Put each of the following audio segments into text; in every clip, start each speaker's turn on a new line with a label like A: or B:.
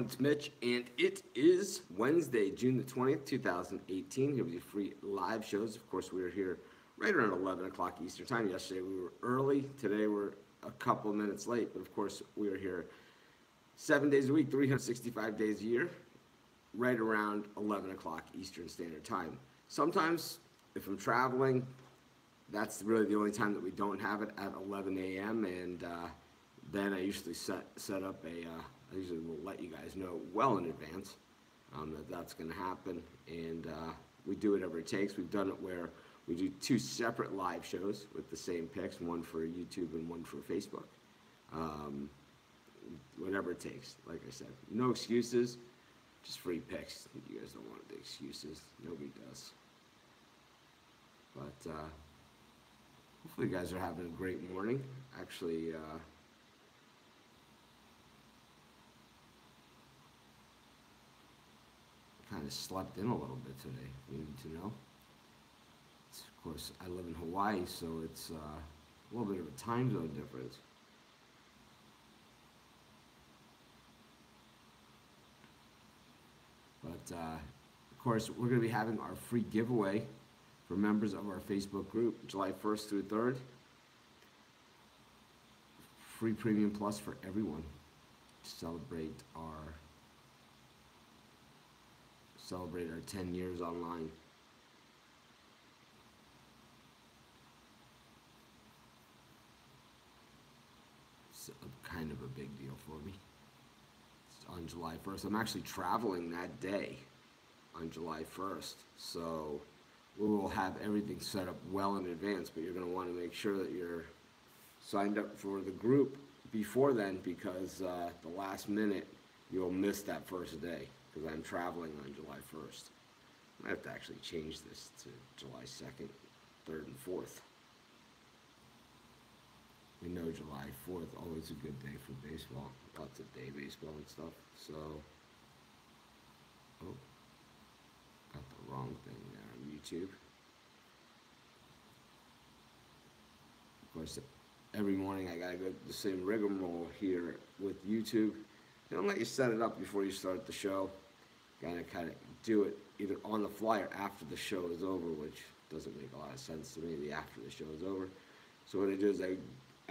A: everyone, it's Mitch, and it is Wednesday, June the 20th, 2018. Here with you free live shows. Of course, we are here right around 11 o'clock Eastern Time. Yesterday we were early. Today we're a couple of minutes late, but of course we are here 7 days a week, 365 days a year, right around 11 o'clock Eastern Standard Time. Sometimes, if I'm traveling, that's really the only time that we don't have it at 11 a.m. And then I usually set up a. I usually will let you guys know well in advance that that's going to happen, and we do whatever it takes. We've done it where we do two separate live shows with the same picks, one for YouTube and one for Facebook. Um, Whatever it takes. Like I said, no excuses, just free picks. You guys don't want the excuses. Nobody does. But hopefully you guys are having a great morning. Actually, kind of slept in a little bit today. You need to know. Of course, I live in Hawaii, so it's a little bit of a time zone difference. But of course, we're going to be having our free giveaway for members of our Facebook group, July 1st through 3rd. Free Premium Plus for everyone to celebrate our 10 years online. It's kind of a big deal for me. It's on July 1st. I'm actually traveling that day on July 1st, so we will have everything set up well in advance, but you're going to want to make sure that you're signed up for the group before then, because the last minute you'll miss that first day, because I'm traveling on July 1st. I have to actually change this to July 2nd, 3rd, and 4th. We know July 4th, always a good day for baseball. Lots of day baseball and stuff. So, oh, got the wrong thing there on YouTube. Of course, every morning I gotta go the same rigmarole here with YouTube. They don't let you set it up before you start the show. Gotta kind of do it either on the fly or after the show is over, which doesn't make a lot of sense to me, the after the show is over. So what I do is I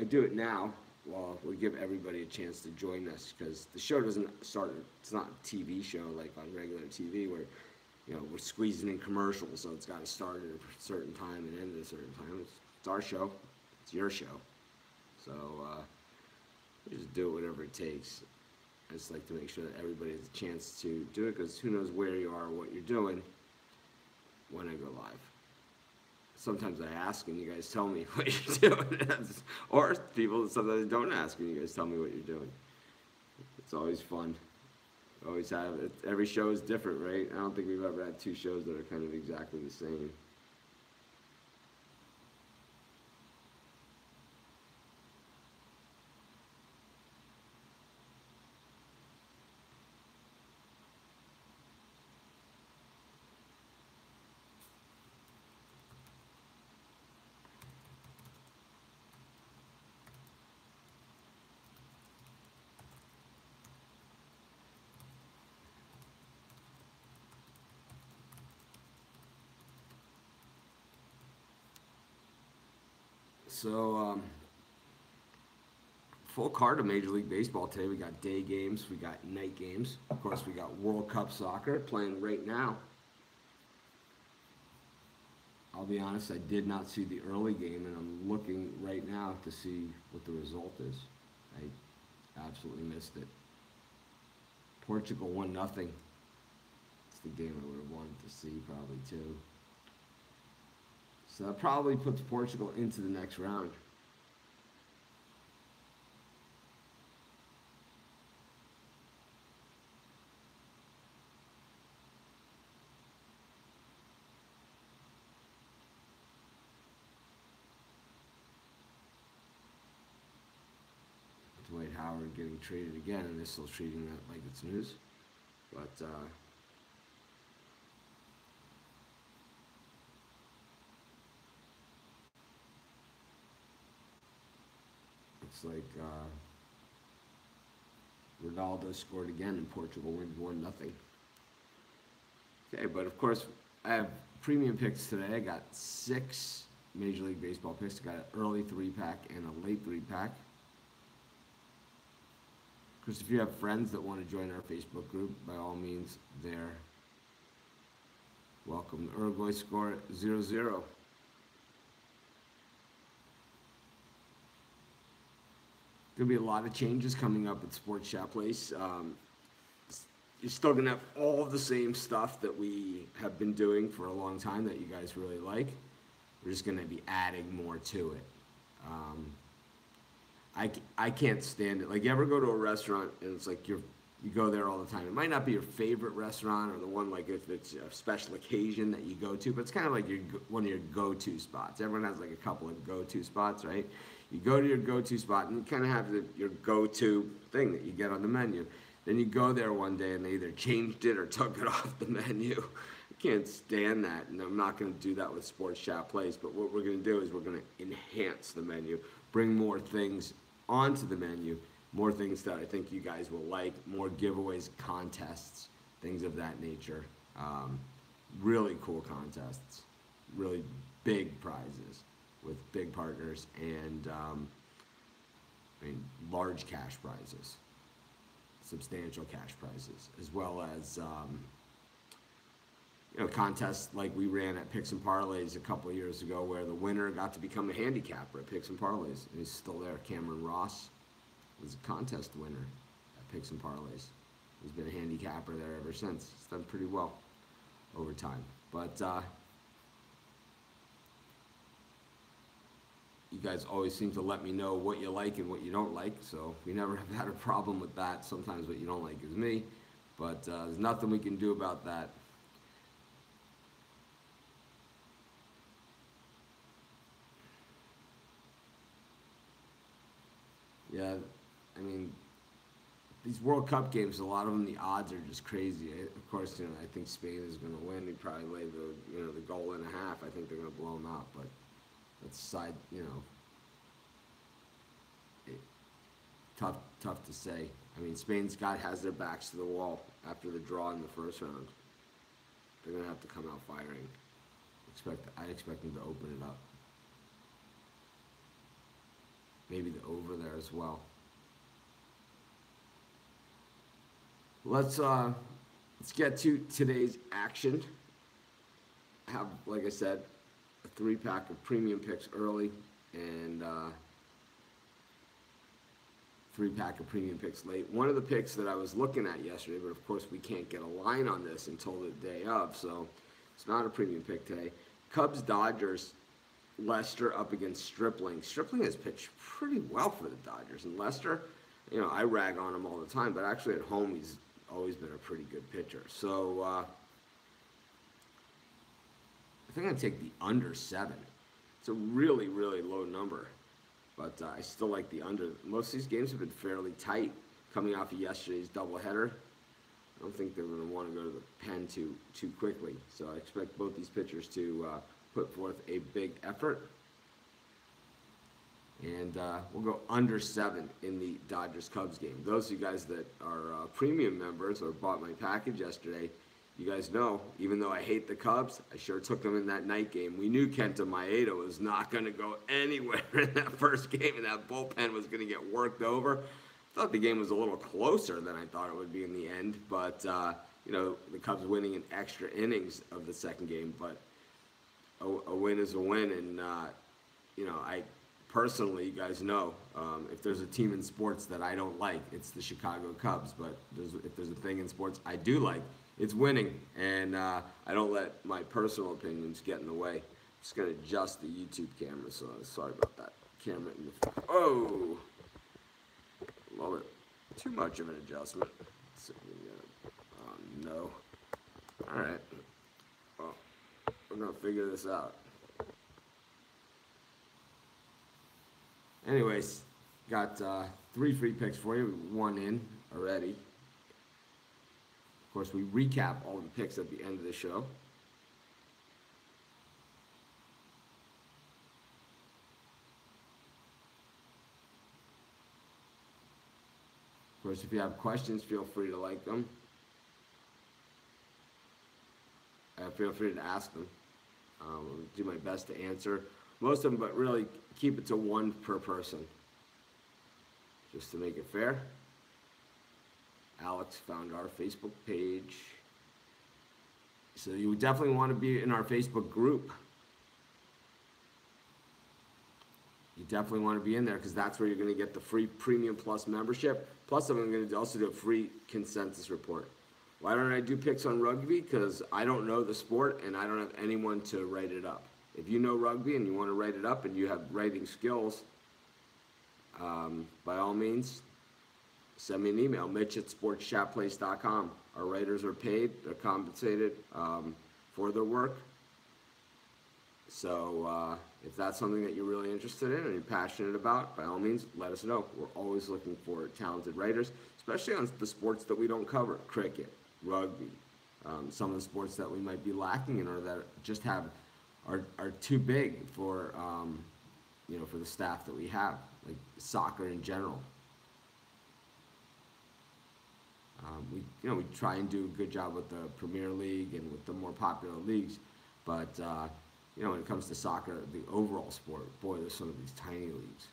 A: do it now while we give everybody a chance to join us, because the show doesn't start, it's not a TV show like on regular TV where, you know, we're squeezing in commercials, so it's got to start at a certain time and end at a certain time. It's our show. It's your show. So we just do it whatever it takes. I just like to make sure that everybody has a chance to do it, because who knows where you are or what you're doing when I go live. Sometimes I ask and you guys tell me what you're doing. Or people sometimes don't ask and you guys tell me what you're doing. It's always fun. Always have it. Every show is different, right? I don't think we've ever had two shows that are kind of exactly the same. So, full card of Major League Baseball today. We got day games, we got night games. Of course, we got World Cup soccer playing right now. I'll be honest, I did not see the early game, and I'm looking right now to see what the result is. I absolutely missed it. Portugal 1-0. It's the game I would have wanted to see probably too. So that probably puts Portugal into the next round. Dwight Howard getting traded again, and they're still treating that like it's news. But looks like Ronaldo scored again and Portugal wins 1-0. Okay, but of course, I have premium picks today. I got 6 Major League Baseball picks. I got an early 3-pack and a late 3-pack. Of course, if you have friends that want to join our Facebook group, by all means, they're welcome. The Uruguay score 0-0. Going to be a lot of changes coming up at Sports Chat Place. You're still going to have all the same stuff that we have been doing for a long time that you guys really like. We're just going to be adding more to it. I can't stand it. Like, you ever go to a restaurant and it's like you go there all the time. It might not be your favorite restaurant or the one, like, if it's a special occasion that you go to, but it's kind of like one of your go-to spots. Everyone has like a couple of go-to spots, right? You go to your go-to spot and you kind of have your go-to thing that you get on the menu. Then you go there one day and they either changed it or took it off the menu. I can't stand that, and I'm not going to do that with Sports Chat Place. But what we're going to do is we're going to enhance the menu, bring more things onto the menu, more things that I think you guys will like, more giveaways, contests, things of that nature. Really cool contests, really big prizes with big partners, and large cash prizes, substantial cash prizes, as well as contests like we ran at Picks and Parlays a couple of years ago, where the winner got to become a handicapper at Picks and Parlays, and he's still there. Cameron Ross was a contest winner at Picks and Parlays. He's been a handicapper there ever since. He's done pretty well over time, but you guys always seem to let me know what you like and what you don't like, so we never have had a problem with that. Sometimes what you don't like is me, but there's nothing we can do about that. Yeah, I mean, these World Cup games, a lot of them, the odds are just crazy. Of course, I think Spain is going to win. They probably lay the goal and a half. I think they're going to blow them out, but that's side, tough to say. I mean, Spain's has their backs to the wall after the draw in the first round. They're going to have to come out firing. I expect them to open it up. Maybe the over there as well. Let's get to today's action. I have, like I said, a 3-pack of premium picks early, and 3-pack of premium picks late. One of the picks that I was looking at yesterday, but of course we can't get a line on this until the day of, so it's not a premium pick today. Cubs Dodgers. Lester up against Stripling. Stripling has pitched pretty well for the Dodgers, and Lester, I rag on him all the time, but actually at home he's always been a pretty good pitcher. So I think I'm going to take the under 7. It's a really, really low number, but I still like the under. Most of these games have been fairly tight coming off of yesterday's doubleheader. I don't think they're going to want to go to the pen too quickly, so I expect both these pitchers to put forth a big effort. And we'll go under 7 in the Dodgers-Cubs game. Those of you guys that are premium members or bought my package yesterday, you guys know, even though I hate the Cubs, I sure took them in that night game. We knew Kenta Maeda was not going to go anywhere in that first game, and that bullpen was going to get worked over. I thought the game was a little closer than I thought it would be in the end, but, the Cubs winning in extra innings of the second game, but a win is a win, and I personally, you guys know, if there's a team in sports that I don't like, it's the Chicago Cubs. But if there's a thing in sports I do like, it's winning, and I don't let my personal opinions get in the way. I'm just gonna adjust the YouTube camera, so sorry about that. Camera in the oh, love it. Too much of an adjustment. So, oh no. All right. Well, we're going to figure this out. Anyways, got 3 free picks for you. 1 in already. Of course, we recap all the picks at the end of the show. Of course, if you have questions, feel free to like them. Feel free to ask them. I'll do my best to answer most of them, but really keep it to one per person, just to make it fair. Alex found our Facebook page. So you definitely want to be in our Facebook group. You definitely want to be in there because that's where you're going to get the free Premium Plus membership. Plus, I'm going to also do a free consensus report. Why don't I do picks on rugby? Because I don't know the sport and I don't have anyone to write it up. If you know rugby and you want to write it up and you have writing skills, by all means, send me an email, mitch@sportschatplace.com. Our writers are paid, they're compensated for their work. So if that's something that you're really interested in and you're passionate about, by all means, let us know. We're always looking for talented writers, especially on the sports that we don't cover, cricket, rugby, some of the sports that we might be lacking in or that just are too big for, for the staff that we have, like soccer in general. We try and do a good job with the Premier League and with the more popular leagues, but when it comes to soccer, the overall sport, boy, there's some of these tiny leagues.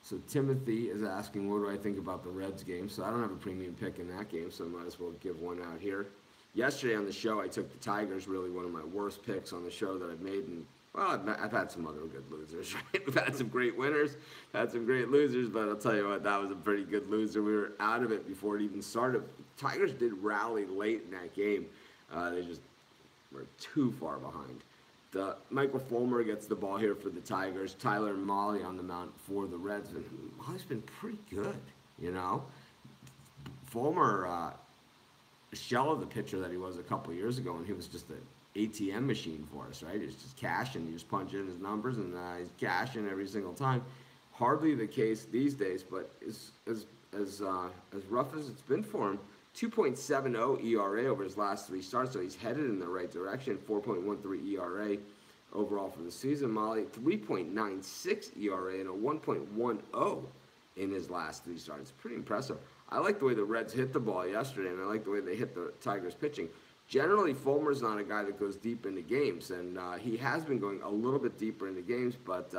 A: So Timothy is asking, what do I think about the Reds game? So I don't have a premium pick in that game, so I might as well give one out here. Yesterday on the show, I took the Tigers, really one of my worst picks on the show that I've made. And, well, I've had some other good losers, right? We've had some great winners, had some great losers, but I'll tell you what, that was a pretty good loser. We were out of it before it even started. Tigers did rally late in that game. They just were too far behind. Michael Fulmer gets the ball here for the Tigers. Tyler and Molly on the mound for the Reds. And Molly's been pretty good, Fulmer, a shell of the pitcher that he was a couple years ago, and he was just an ATM machine for us, right? He was just cashing. You just punch in his numbers, and he's cashing every single time. Hardly the case these days, but as rough as it's been for him, 2.70 ERA over his last three starts, so he's headed in the right direction. 4.13 ERA overall for the season. Molly, 3.96 ERA and a 1.10 in his last three starts. Pretty impressive. I like the way the Reds hit the ball yesterday, and I like the way they hit the Tigers pitching. Generally, Fulmer's not a guy that goes deep into games, and he has been going a little bit deeper into games, but,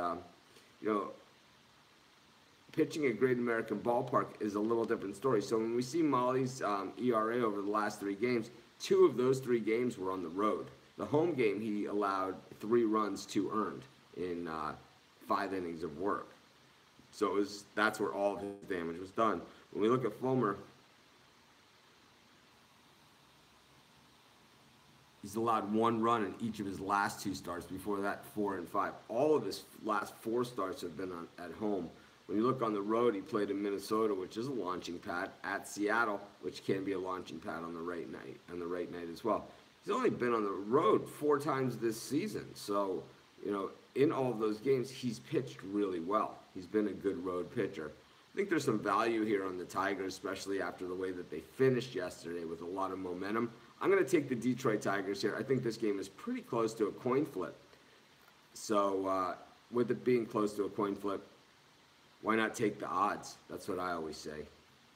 A: pitching at Great American Ballpark is a little different story. So when we see Molly's ERA over the last three games, two of those three games were on the road. The home game, he allowed 3 runs, 2 earned in 5 innings of work. So that's where all of his damage was done. When we look at Fulmer, he's allowed 1 run in each of his last 2 starts. Before that, 4 and 5. All of his last 4 starts have been at home. When you look on the road, he played in Minnesota, which is a launching pad, at Seattle, which can be a launching pad on the right night as well. He's only been on the road 4 times this season. So, in all of those games, he's pitched really well. He's been a good road pitcher. I think there's some value here on the Tigers, especially after the way that they finished yesterday with a lot of momentum. I'm going to take the Detroit Tigers here. I think this game is pretty close to a coin flip. So, with it being close to a coin flip, why not take the odds? That's what I always say.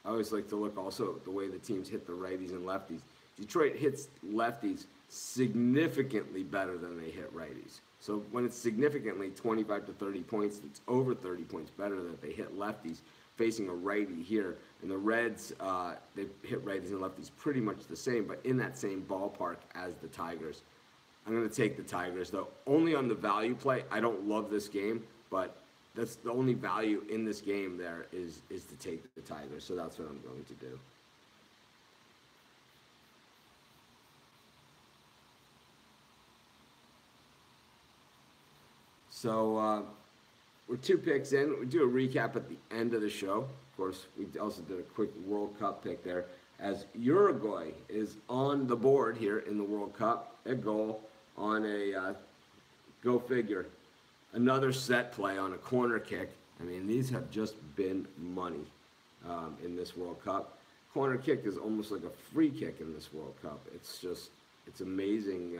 A: I always like to look also at the way the teams hit the righties and lefties. Detroit hits lefties significantly better than they hit righties. So when it's significantly 25 to 30 points, it's over 30 points better that they hit lefties facing a righty here. And the Reds, they hit righties and lefties pretty much the same, but in that same ballpark as the Tigers. I'm going to take the Tigers, though. Only on the value play. I don't love this game, but that's the only value in this game there is to take the Tigers. So that's what I'm going to do. So we're 2 picks in. We do a recap at the end of the show. Of course, we also did a quick World Cup pick there, as Uruguay is on the board here in the World Cup. A goal on a, go figure, another set play on a corner kick. I mean, these have just been money in this World Cup. corner kick is almost like a free kick in this World Cup. It's amazing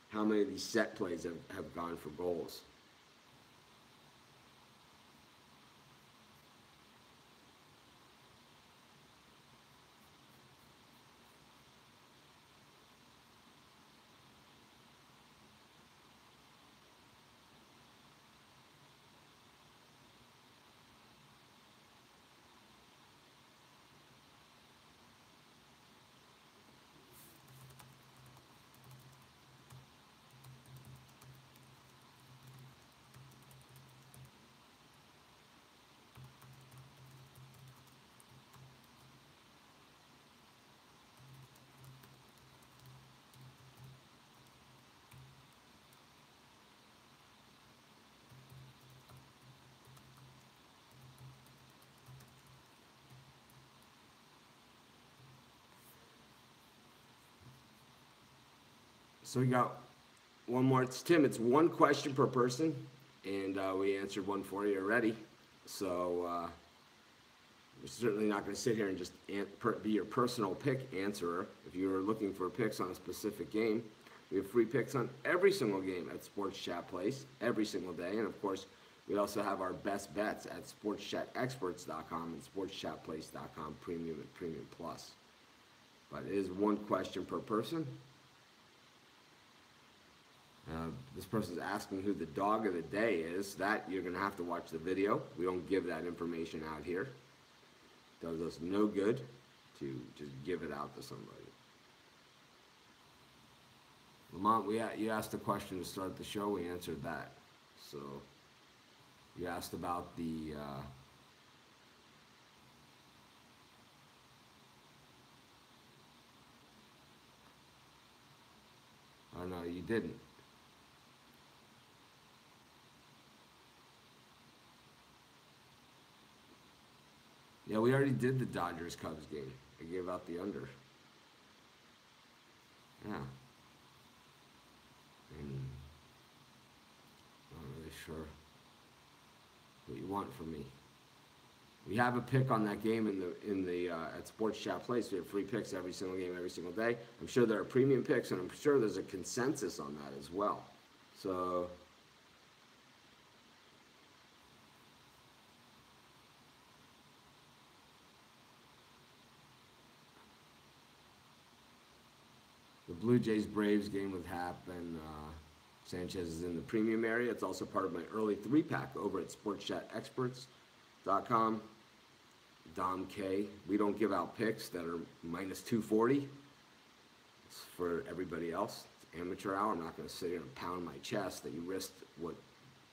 A: how many of these set plays have gone for goals. So we got one more. It's Tim. It's one question per person, and we answered one for you already. So we're certainly not going to sit here and just be your personal pick answerer. If you're looking for picks on a specific game, we have free picks on every single game at Sports Chat Place every single day. And of course, we also have our best bets at sportschatexperts.com and sportschatplace.com Premium and Premium Plus. But it is one question per person. This person's asking who the dog of the day is. That you're going to have to watch the video. We don't give that information out here. It does us no good to just give it out to somebody. Lamont, you asked a question to start the show. We answered that. So you asked about the oh no, you didn't. Yeah, we already did the Dodgers-Cubs game. I gave out the under. Yeah. And not really sure what you want from me. We have a pick on that game in the at Sports Chat Place. We have free picks every single game, every single day. I'm sure there are premium picks, and I'm sure there's a consensus on that as well. So the Blue Jays-Braves game would happen. Sanchez is in the premium area. It's also part of my early 3-pack over at sportschatexperts.com. Dom K. We don't give out picks that are minus 240. It's for everybody else. It's amateur hour. I'm not going to sit here and pound my chest that you risked what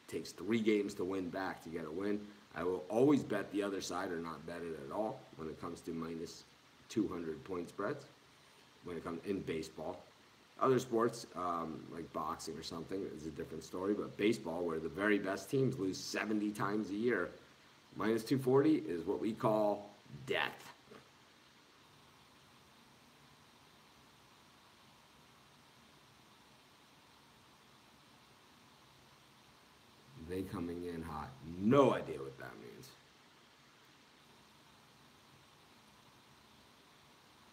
A: takes 3 games to win back to get a win. I will always bet the other side or not bet it at all when it comes to minus 200 point spreads. When it comes in baseball. Other sports, like boxing or something, is a different story. But baseball, where the very best teams lose 70 times a year, minus 240 is what we call death. They coming in hot. No idea what that means.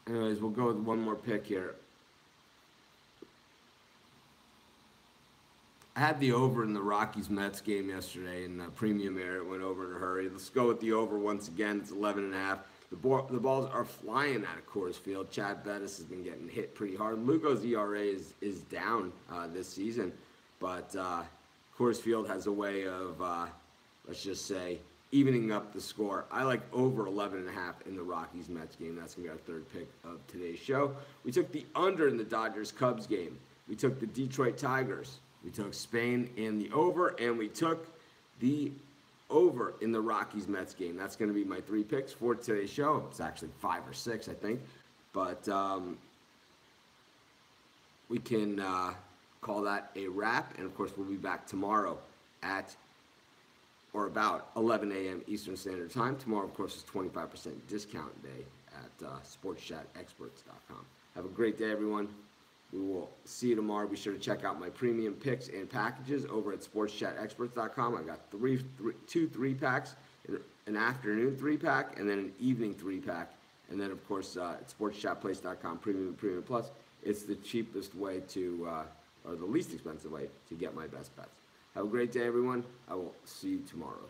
A: Anyways, we'll go with one more pick here. I had the over in the Rockies-Mets game yesterday in the premium area. It went over in a hurry. Let's go with the over once again. It's 11.5. The balls are flying out of Coors Field. Chad Bettis has been getting hit pretty hard. Lugo's ERA is down this season, but Coors Field has a way of, let's just say, evening up the score. I like over 11.5 in the Rockies-Mets game. That's going to be our third pick of today's show. We took the under in the Dodgers-Cubs game. We took the Detroit Tigers. We took Spain in the over, and we took the over in the Rockies-Mets game. That's going to be my 3 picks for today's show. It's actually 5 or 6, I think. But we can call that a wrap. And, of course, we'll be back tomorrow at or about 11 a.m. Eastern Standard Time. Tomorrow, of course, is 25% discount day at sportschatexperts.com. Have a great day, everyone. We will see you tomorrow. Be sure to check out my premium picks and packages over at sportschatexperts.com. I got 2 3-packs an afternoon 3-pack and then an evening 3-pack. And then, of course, at sportschatplace.com, Premium and Premium Plus, it's the cheapest way to, or the least expensive way to get my best bets. Have a great day, everyone. I will see you tomorrow.